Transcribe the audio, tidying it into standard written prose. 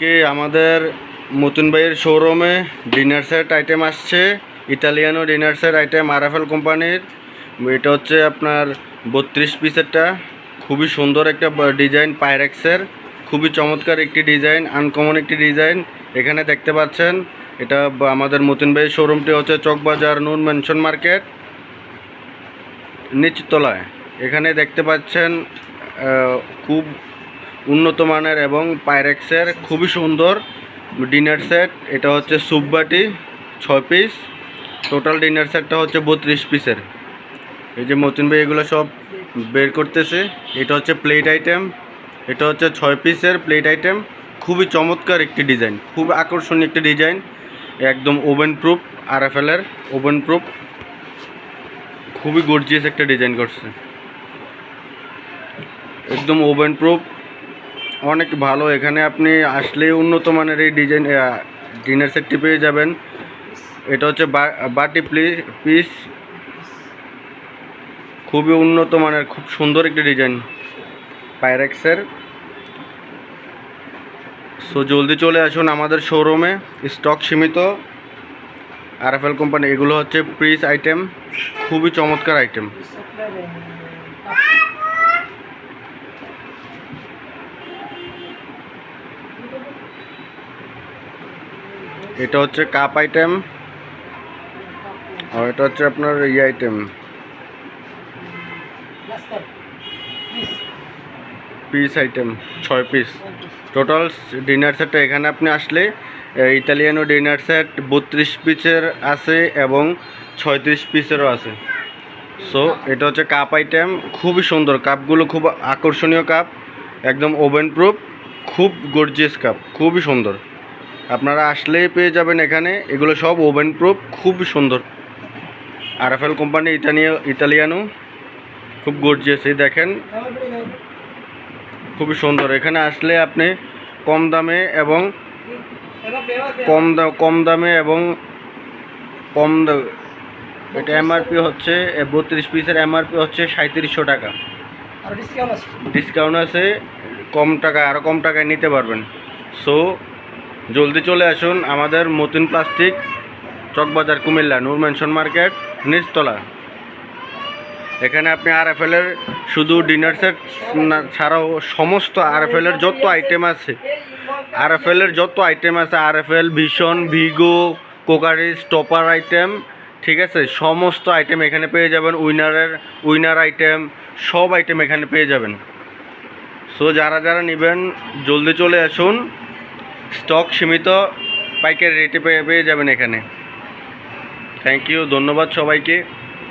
আজকে আমাদের মতিন ভাইয়ের শোরুমে ডিনার সেট আইটেম আসছে, ইতালিয়ানো ডিনার সেট আইটেম আরএফএল কোম্পানির। এটা হচ্ছে আপনার 32 পিসেরটা। খুবই সুন্দর একটা ডিজাইন, পাইরেক্সের খুবই চমৎকার একটি ডিজাইন, আনকমন একটি ডিজাইন। এখানে দেখতে পাচ্ছেন এটা আমাদের মতিন ভাইয়ের শোরুমটি হচ্ছে চকবাজার নূর মেনশন মার্কেট নিচতলায়। এখানে দেখতে পাচ্ছেন খুব উন্নত মানের এবং পাইরেক্সের খুবই সুন্দর ডিনার সেট। এটা হচ্ছে স্যুপ বাটি 6 পিস। টোটাল ডিনার সেটটা হচ্ছে 32 পিসের। এই যে মতিন ভাই এগুলো সব বের করতেছে। এটা হচ্ছে প্লেট আইটেম, এটা হচ্ছে 6 পিসের প্লেট আইটেম। খুবই চমৎকার একটি ডিজাইন, খুব আকর্ষণীয় একটি ডিজাইন, একদম ওভেন প্রুফ, আরএফএলের ওভেন প্রুফ। খুবই গর্জিয়াস একটা ডিজাইন করছে, একদম ওভেন প্রুফ, অনেক ভালো। এখানে আপনি আসলে উন্নত মানের এই ডিজাইন ডিনার সেটটি পেয়ে যাবেন। এটা হচ্ছে বাটি পিস, খুবই উন্নত মানের, খুব সুন্দর একটি ডিজাইন পাইরেক্সের। সো জলদি চলে আসুন আমাদের শোরুমে, স্টক সীমিত। আরএফএল কোম্পানি এগুলো হচ্ছে পিস আইটেম, খুবই চমৎকার আইটেম। এটা হচ্ছে কাপ আইটেম, আর এটা হচ্ছে আপনার item piece item 6 piece. Total dinner সেটটা এখানে আপনি আসলে ইতালিয়ানো ডিনার সেট 32 পিসের আছে এবং 36 পিসেরও আছে। সো এটা হচ্ছে কাপ আইটেম, খুবই সুন্দর কাপগুলো, খুব আকর্ষণীয় কাপ, একদম ওভেন প্রুফ, খুব গর্জিয়াস কাপ, খুবই সুন্দর। আপনারা আসলেই পেয়ে যাবেন এখানে, এগুলো সব ওভেন প্রুফ, খুবই সুন্দর। আরএফএল কোম্পানি ইতালিয়ানো, খুব গর্জিয়াস। এই দেখেন খুবই সুন্দর। এখানে আসলে আপনি কম দামে এবং এটা এমআরপি হচ্ছে 32 পিসের এমআরপি হচ্ছে 3700 টাকা। ডিসকাউন্ট আছে, কম টাকা, আরও কম টাকায় নিতে পারবেন। সো জলদি চলে আসুন আমাদের মতিন প্লাস্টিক, চকবাজার, কুমিল্লা, নূর মেনশন মার্কেট নিচতলা। এখানে আপনি আরএফএলের শুধু ডিনার সেট ছাড়াও সমস্ত আরএফএলের যত আইটেম আছে, আরএফএল, ভিশন, ভিগো, কোকারিস, টপার আইটেম, ঠিক আছে, সমস্ত আইটেম এখানে পেয়ে যাবেন। উইনার আইটেম, সব আইটেম এখানে পেয়ে যাবেন। সো যারা নেবেন জলদি চলে আসুন, স্টক সীমিত, পাইকারি রেটে পেয়ে যাবেন এখানে। থ্যাংক ইউ, ধন্যবাদ সবাইকে।